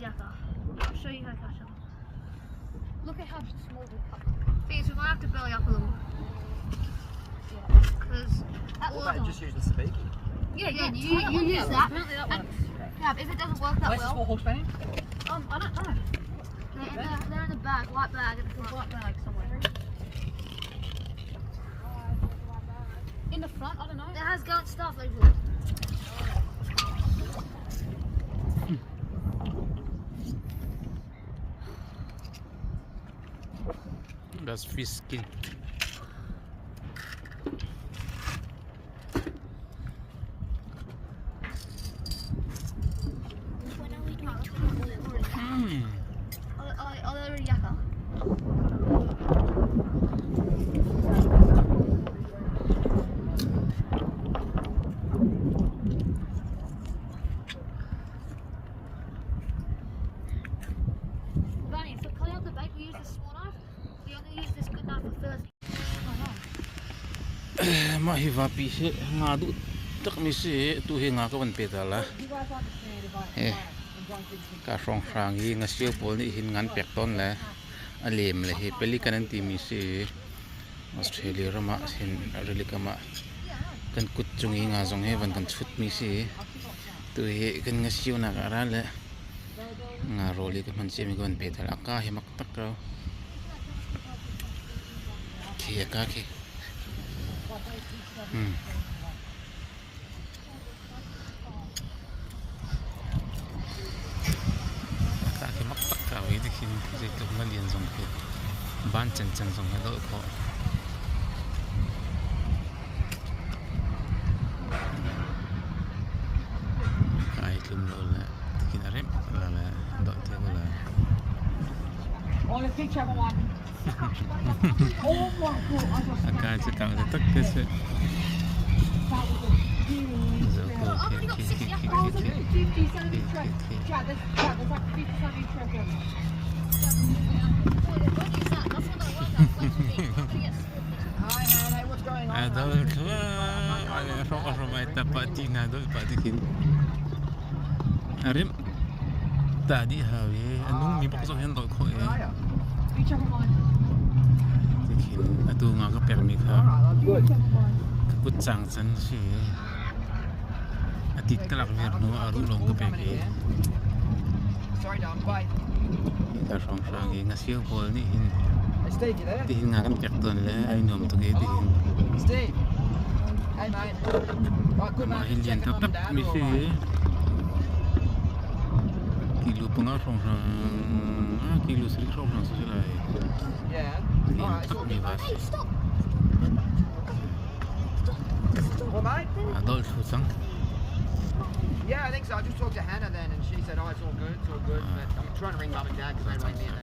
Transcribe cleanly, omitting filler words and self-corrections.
yakka. I'll show you how to catch them. Look at how small the cup. Things we might have to belly up a little. Because just use the sabiki. you use that. Apparently that works. Yeah, if it doesn't work that Where's the well, small horse penny? I don't know. they're in the bag, white bag at the There's a front. white bag somewhere. In the front, I don't know. It has gun stuff like that. Das fish skin. Are they already yakka? Bunny, for cutting up the bait, we use this small knife. We only use this good knife for first. Mahivapi si ngadu tak misi tu hinga ka wan pedala. Ka song sang hi nga siu pol ni hin ngan pek ton la alem le hi Pelican an ti mi si Australia rama sin relikama kan kut chungi nga zong he van kan chut mi si tu hi kan nga siu na ka ra le nga roli ka man si mi gon pedala ka hi mak tak ka ki ka ki cái mắc tất cả với thì khi tôi nó liền dùng cái ban chân chân dùng cái đội khó cái lùm lộ là khi nó rém là đội thế là cái sẽ tạo ra tất cái sự Adol kau, orang dapat tina adol pada kini. Arim tadi hawi, anung ni bakso yang tak kau Tikin, atu ngak permit ha. Keput sangsan si. Atit kelak merno aru long ke pergi. Kita song-song ini ngasih pol ni. Tihin nga kan pek ton le ay nom to ge tihin. Steve. Hey mate. Right, good man. Mahil yan tatak misi. Kilo pengar song kilo serik song sila. Yeah. Alright, tak ni bas. Well, mate. Adol susang. Yeah, I think so. I just talked to Hannah then, and she said, "Oh, it's all good, it's all good." But I'm trying to ring mum and dad because they don't like me.